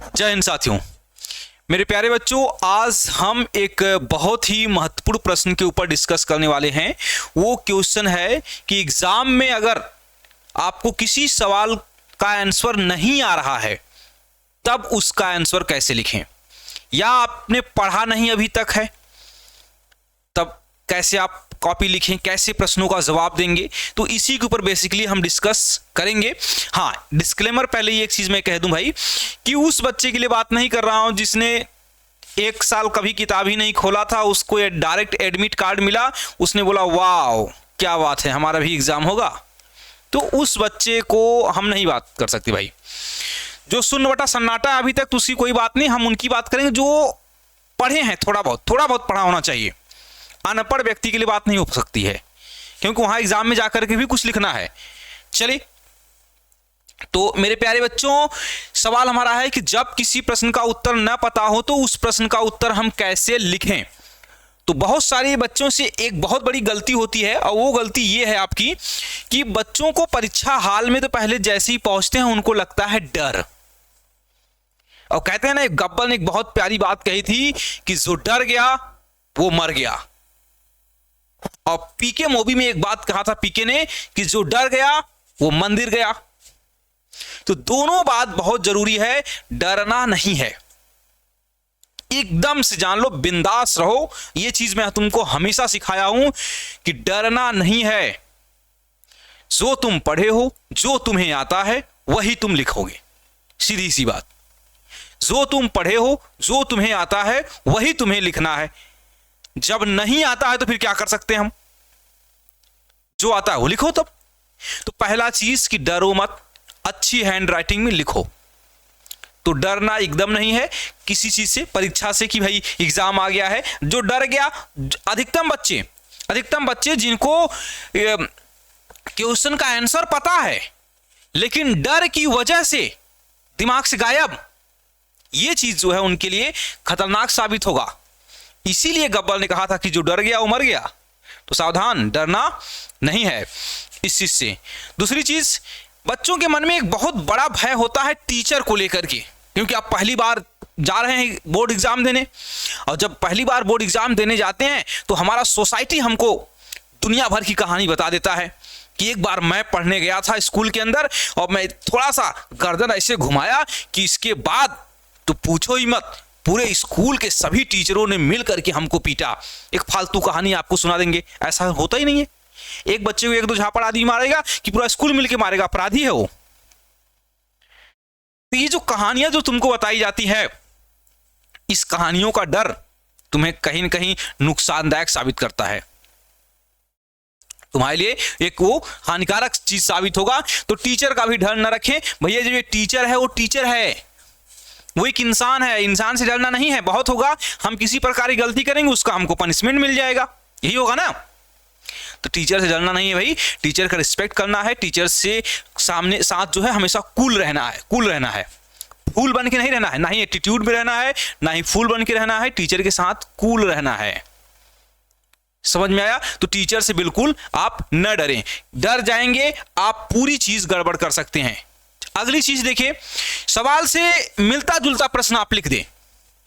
जय हिंद साथियों, मेरे प्यारे बच्चों, आज हम एक बहुत ही महत्वपूर्ण प्रश्न के ऊपर डिस्कस करने वाले हैं। वो क्वेश्चन है कि एग्जाम में अगर आपको किसी सवाल का आंसर नहीं आ रहा है तब उसका आंसर कैसे लिखें, या आपने पढ़ा नहीं अभी तक है तब कैसे आप कॉपी लिखें, कैसे प्रश्नों का जवाब देंगे। तो इसी के ऊपर बेसिकली हम डिस्कस करेंगे। हाँ, डिस्क्लेमर पहले ही एक चीज मैं कह दूं भाई कि उस बच्चे के लिए बात नहीं कर रहा हूं जिसने एक साल कभी किताब ही नहीं खोला था, उसको डायरेक्ट एडमिट कार्ड मिला, उसने बोला वाह क्या बात है हमारा भी एग्जाम होगा, तो उस बच्चे को हम नहीं बात कर सकते भाई। जो शून्य बटा सन्नाटा अभी तक तो उसकी कोई बात नहीं, हम उनकी बात करेंगे जो पढ़े हैं, थोड़ा बहुत पढ़ा होना चाहिए। अनपढ़ व्यक्ति के लिए बात नहीं हो सकती है क्योंकि वहां एग्जाम में जाकर के भी कुछ लिखना है। चलिए, तो मेरे प्यारे बच्चों, सवाल हमारा है कि जब किसी प्रश्न का उत्तर न पता हो तो उस प्रश्न का उत्तर हम कैसे लिखें। तो बहुत सारे बच्चों से एक बहुत बड़ी गलती होती है, और वो गलती ये है आपकी कि बच्चों को परीक्षा हाल में तो पहले जैसे ही पहुंचते हैं उनको लगता है डर। और कहते हैं ना, गब्बर ने एक बहुत प्यारी बात कही थी कि जो डर गया वो मर गया। और पीके मूवी में एक बात कहा था पीके ने कि जो डर गया वो मंदिर गया। तो दोनों बात बहुत जरूरी है, डरना नहीं है, एकदम से जान लो, बिंदास रहो। ये चीज मैं तुमको हमेशा सिखाया हूं कि डरना नहीं है। जो तुम पढ़े हो, जो तुम्हें आता है वही तुम लिखोगे, सीधी सी बात। जो तुम पढ़े हो, जो तुम्हें आता है वही तुम्हें लिखना है। जब नहीं आता है तो फिर क्या कर सकते हैं हम, जो आता है वो लिखो तब। तो पहला चीज कि डरो मत, अच्छी हैंड राइटिंग में लिखो। तो डरना एकदम नहीं है किसी चीज से, परीक्षा से कि भाई एग्जाम आ गया है। जो डर गया, अधिकतम बच्चे जिनको क्वेश्चन का आंसर पता है लेकिन डर की वजह से दिमाग से गायब, ये चीज जो है उनके लिए खतरनाक साबित होगा। इसीलिए गब्बर ने कहा था कि जो डर गया वो मर गया। तो सावधान, डरना नहीं है इस चीज से। दूसरी चीज, बच्चों के मन में एक बहुत बड़ा भय होता है टीचर को लेकर के, क्योंकि आप पहली बार जा रहे हैं बोर्ड एग्जाम देने, और जब पहली बार बोर्ड एग्जाम देने जाते हैं तो हमारा सोसाइटी हमको दुनिया भर की कहानी बता देता है कि एक बार मैं पढ़ने गया था स्कूल के अंदर और मैं थोड़ा सा गर्दन ऐसे घुमाया कि इसके बाद तो पूछो ही मत, पूरे स्कूल के सभी टीचरों ने मिल करके हमको पीटा। एक फालतू कहानी आपको सुना देंगे, ऐसा होता ही नहीं है। एक बच्चे को एक दो झापड़ आदमी मारेगा कि पूरा स्कूल मिलके मारेगा, अपराधी है वो। तो ये जो कहानियां जो तुमको बताई जाती है, इस कहानियों का डर तुम्हें कहीं न कहीं नुकसानदायक साबित करता है, तुम्हारे लिए एक वो हानिकारक चीज साबित होगा। तो टीचर का भी डर न रखें भैया, जो ये टीचर है वो टीचर है, वो एक इंसान है, इंसान से डरना नहीं है। बहुत होगा, हम किसी प्रकार की गलती करेंगे उसका हमको पनिशमेंट मिल जाएगा, यही होगा ना। तो टीचर से डरना नहीं है भाई, टीचर का रिस्पेक्ट करना है, टीचर से सामने साथ जो है हमेशा कूल रहना है, फूल बन के नहीं रहना है, ना ही एटीट्यूड में रहना है, ना ही फूल बन के रहना है, टीचर के साथ कूल रहना है। समझ में आया? तो टीचर से बिल्कुल आप न डरें, डर जाएंगे आप पूरी चीज गड़बड़ कर सकते हैं। अगली चीज देखिए, सवाल से मिलता जुलता प्रश्न आप लिख दें।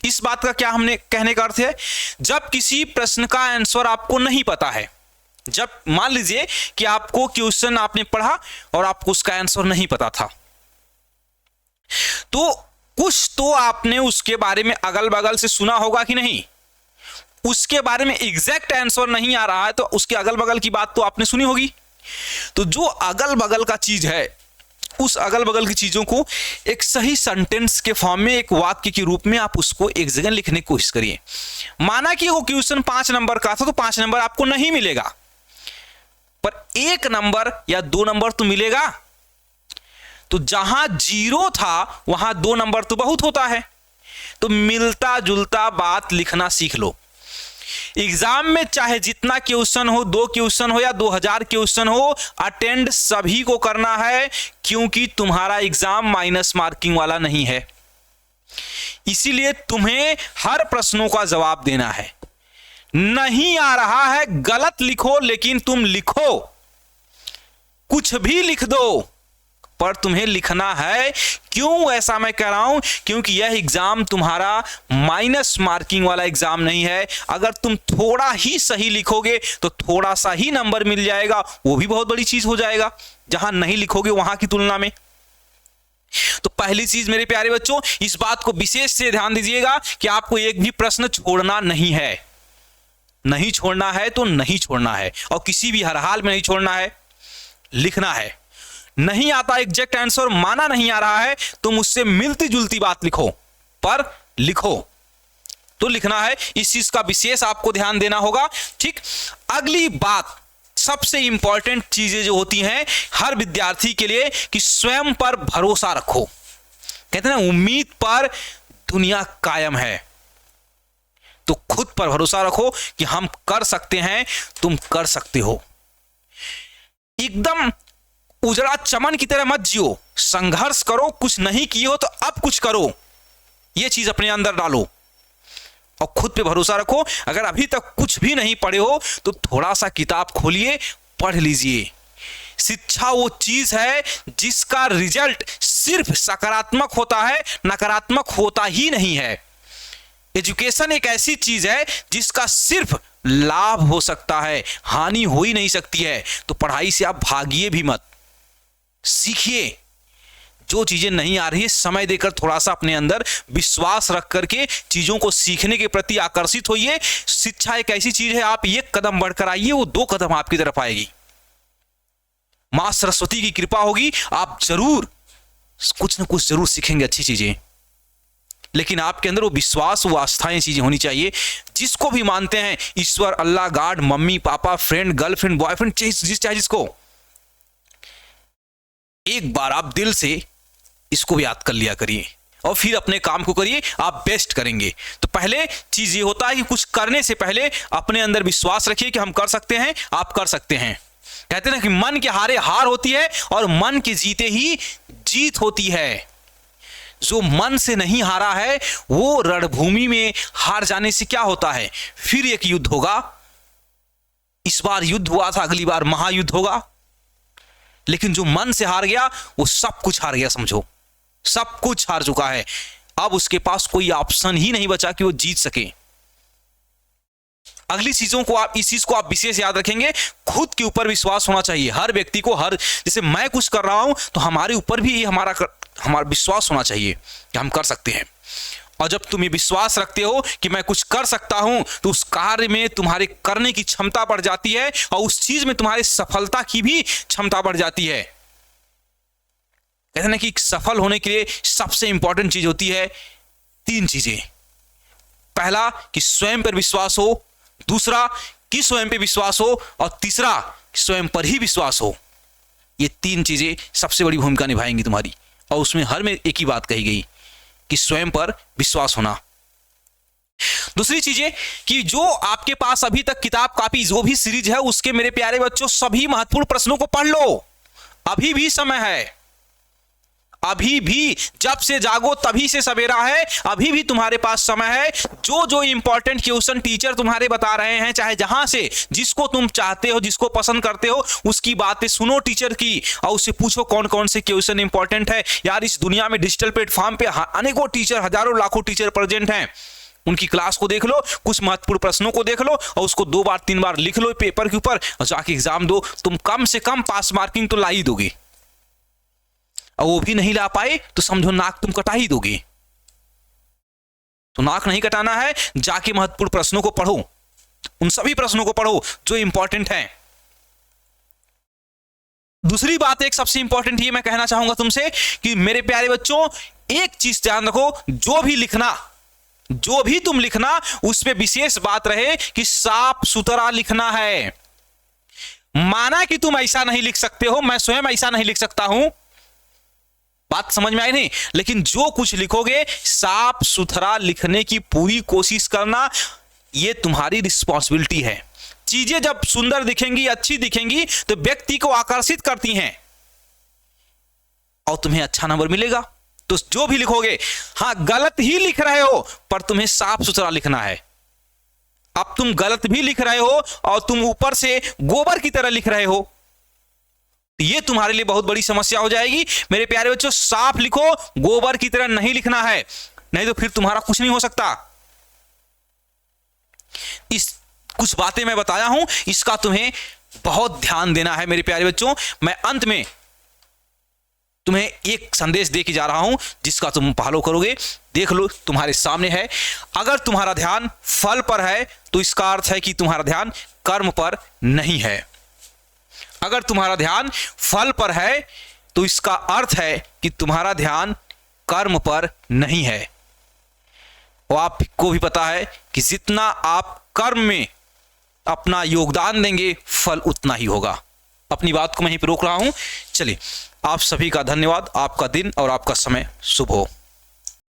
इस बात का क्या हमने कहने का अर्थ है, जब किसी प्रश्न का आंसर आपको नहीं पता है, जब मान लीजिए कि आपको क्वेश्चन आपने पढ़ा और आपको उसका आंसर नहीं पता था, तो कुछ तो आपने उसके बारे में अगल बगल से सुना होगा कि नहीं, उसके बारे में एग्जैक्ट आंसर नहीं आ रहा है तो उसके अगल बगल की बात तो आपने सुनी होगी। तो जो अगल बगल का चीज है, उस अगल बगल की चीजों को एक सही सेंटेंस के फॉर्म में, एक वाक्य के रूप में आप उसको एक जगह लिखने की कोशिश करिए। माना कि वो क्वेश्चन 5 नंबर का था तो 5 नंबर आपको नहीं मिलेगा, पर 1 नंबर या 2 नंबर तो मिलेगा। तो जहां 0 था वहां 2 नंबर तो बहुत होता है। तो मिलता जुलता बात लिखना सीख लो। एग्जाम में चाहे जितना क्वेश्चन हो, 2 क्वेश्चन हो या 2000 क्वेश्चन हो, अटेंड सभी को करना है, क्योंकि तुम्हारा एग्जाम माइनस मार्किंग वाला नहीं है। इसीलिए तुम्हें हर प्रश्नों का जवाब देना है। नहीं आ रहा है गलत लिखो, लेकिन तुम लिखो, कुछ भी लिख दो, पर तुम्हें लिखना है। क्यों ऐसा मैं कह रहा हूं? क्योंकि यह एग्जाम तुम्हारा माइनस मार्किंग वाला एग्जाम नहीं है। अगर तुम थोड़ा ही सही लिखोगे तो थोड़ा सा ही नंबर मिल जाएगा, वो भी बहुत बड़ी चीज हो जाएगा जहां नहीं लिखोगे वहां की तुलना में। तो पहली चीज मेरे प्यारे बच्चों, इस बात को विशेष से ध्यान दीजिएगा कि आपको एक भी प्रश्न छोड़ना नहीं है। नहीं छोड़ना है तो नहीं छोड़ना है, और किसी भी हर हाल में नहीं छोड़ना है, लिखना है। नहीं आता एग्जैक्ट आंसर, माना नहीं आ रहा है, तो मुझसे मिलती जुलती बात लिखो, पर लिखो तो लिखना है। इस चीज का विशेष आपको ध्यान देना होगा। ठीक, अगली बात, सबसे इंपॉर्टेंट चीजें जो होती हैं हर विद्यार्थी के लिए, कि स्वयं पर भरोसा रखो। कहते हैं ना, उम्मीद पर दुनिया कायम है। तो खुद पर भरोसा रखो कि हम कर सकते हैं, तुम कर सकते हो। एकदम उजड़ा चमन की तरह मत जियो, संघर्ष करो। कुछ नहीं किए हो तो अब कुछ करो, यह चीज अपने अंदर डालो और खुद पे भरोसा रखो। अगर अभी तक कुछ भी नहीं पढ़े हो तो थोड़ा सा किताब खोलिए, पढ़ लीजिए। शिक्षा वो चीज है जिसका रिजल्ट सिर्फ सकारात्मक होता है, नकारात्मक होता ही नहीं है। एजुकेशन एक ऐसी चीज है जिसका सिर्फ लाभ हो सकता है, हानि हो ही नहीं सकती है। तो पढ़ाई से आप भागिए भी मत, सीखिए। जो चीजें नहीं आ रही है, समय देकर थोड़ा सा अपने अंदर विश्वास रख करके चीजों को सीखने के प्रति आकर्षित होइए। शिक्षा एक ऐसी चीज है, आप एक कदम बढ़कर आइए, वो 2 कदम आपकी तरफ आएगी। मां सरस्वती की कृपा होगी, आप जरूर कुछ ना कुछ जरूर सीखेंगे, अच्छी चीजें। लेकिन आपके अंदर वो विश्वास, वो आस्थाएं चीजें होनी चाहिए। जिसको भी मानते हैं, ईश्वर, Allah, God, mummy papa, friend, girlfriend, boyfriend, चाहे जिसको, एक बार आप दिल से इसको भी याद कर लिया करिए और फिर अपने काम को करिए, आप बेस्ट करेंगे। तो पहले चीज ये होता है कि कुछ करने से पहले अपने अंदर विश्वास रखिए कि हम कर सकते हैं, आप कर सकते हैं। कहते हैं ना कि मन के हारे हार होती है और मन के जीते ही जीत होती है। जो मन से नहीं हारा है वो रणभूमि में हार जाने से क्या होता है, फिर एक युद्ध होगा। इस बार युद्ध हुआ था, अगली बार महायुद्ध होगा। लेकिन जो मन से हार गया वो सब कुछ हार गया, समझो सब कुछ हार चुका है। अब उसके पास कोई ऑप्शन ही नहीं बचा कि वो जीत सके। अगली चीजों को आप, इस चीज को आप विशेष याद रखेंगे, खुद के ऊपर विश्वास होना चाहिए हर व्यक्ति को। हर, जैसे मैं कुछ कर रहा हूं तो हमारे ऊपर भी हमारा विश्वास होना चाहिए कि हम कर सकते हैं। और जब तुम ये विश्वास रखते हो कि मैं कुछ कर सकता हूं, तो उस कार्य में तुम्हारे करने की क्षमता बढ़ जाती है और उस चीज में तुम्हारी सफलता की भी क्षमता बढ़ जाती है। कहते हैं ना कि सफल होने के लिए सबसे इंपॉर्टेंट चीज होती है 3 चीजें। पहला कि स्वयं पर विश्वास हो, दूसरा कि स्वयं पे विश्वास हो, और तीसरा स्वयं पर ही विश्वास हो। ये 3 चीजें सबसे बड़ी भूमिका निभाएंगी तुम्हारी। और उसमें हर में एक ही बात कही गई कि स्वयं पर विश्वास होना। दूसरी चीजें कि जो आपके पास अभी तक किताब कॉपी जो भी सीरीज है, उसके मेरे प्यारे बच्चों सभी महत्वपूर्ण प्रश्नों को पढ़ लो। अभी भी समय है, अभी भी, जब से जागो तभी से सवेरा है। अभी भी तुम्हारे पास समय है। जो जो इंपॉर्टेंट क्वेश्चन टीचर तुम्हारे बता रहे हैं, चाहे जहां से, जिसको तुम चाहते हो, जिसको पसंद करते हो, उसकी बातें सुनो टीचर की और उससे पूछो कौन कौन से क्वेश्चन इंपॉर्टेंट है। यार इस दुनिया में डिजिटल प्लेटफॉर्म पे अनेकों टीचर, हजारों लाखों टीचर प्रेजेंट हैं। उनकी क्लास को देख लो, कुछ महत्वपूर्ण प्रश्नों को देख लो और उसको 2 बार 3 बार लिख लो पेपर के ऊपर और जाके एग्जाम दो। तुम कम से कम पास मार्किंग तो ला ही दोगे। और वो भी नहीं ला पाए तो समझो नाक तुम कटा ही दोगे। तो नाक नहीं कटाना है, जाके महत्वपूर्ण प्रश्नों को पढ़ो, उन सभी प्रश्नों को पढ़ो जो इंपॉर्टेंट हैं। दूसरी बात एक सबसे इंपॉर्टेंट ये मैं कहना चाहूंगा तुमसे कि मेरे प्यारे बच्चों, एक चीज ध्यान रखो, जो भी तुम लिखना उसमें विशेष बात रहे कि साफ सुथरा लिखना है। माना कि तुम ऐसा नहीं लिख सकते हो, मैं स्वयं ऐसा नहीं लिख सकता हूं, बात समझ में आई नहीं, लेकिन जो कुछ लिखोगे साफ सुथरा लिखने की पूरी कोशिश करना, यह तुम्हारी रिस्पॉन्सिबिलिटी है। चीजें जब सुंदर दिखेंगी, अच्छी दिखेंगी तो व्यक्ति को आकर्षित करती हैं और तुम्हें अच्छा नंबर मिलेगा। तो जो भी लिखोगे, हां गलत ही लिख रहे हो पर तुम्हें साफ सुथरा लिखना है। अब तुम गलत भी लिख रहे हो और तुम ऊपर से गोबर की तरह लिख रहे हो, ये तुम्हारे लिए बहुत बड़ी समस्या हो जाएगी। मेरे प्यारे बच्चों, साफ लिखो, गोबर की तरह नहीं लिखना है, नहीं तो फिर तुम्हारा कुछ नहीं हो सकता। इस कुछ बातें मैं बताया हूं, इसका तुम्हें बहुत ध्यान देना है मेरे प्यारे बच्चों। मैं अंत में तुम्हें एक संदेश दे के जा रहा हूं जिसका तुम फॉलो करोगे। देख लो, तुम्हारे सामने है। अगर तुम्हारा ध्यान फल पर है तो इसका अर्थ है कि तुम्हारा ध्यान कर्म पर नहीं है। अगर तुम्हारा ध्यान फल पर है तो इसका अर्थ है कि तुम्हारा ध्यान कर्म पर नहीं है। और आपको भी पता है कि जितना आप कर्म में अपना योगदान देंगे, फल उतना ही होगा। अपनी बात को मैं यहीं पर रोक रहा हूं। चलिए, आप सभी का धन्यवाद। आपका दिन और आपका समय शुभ हो।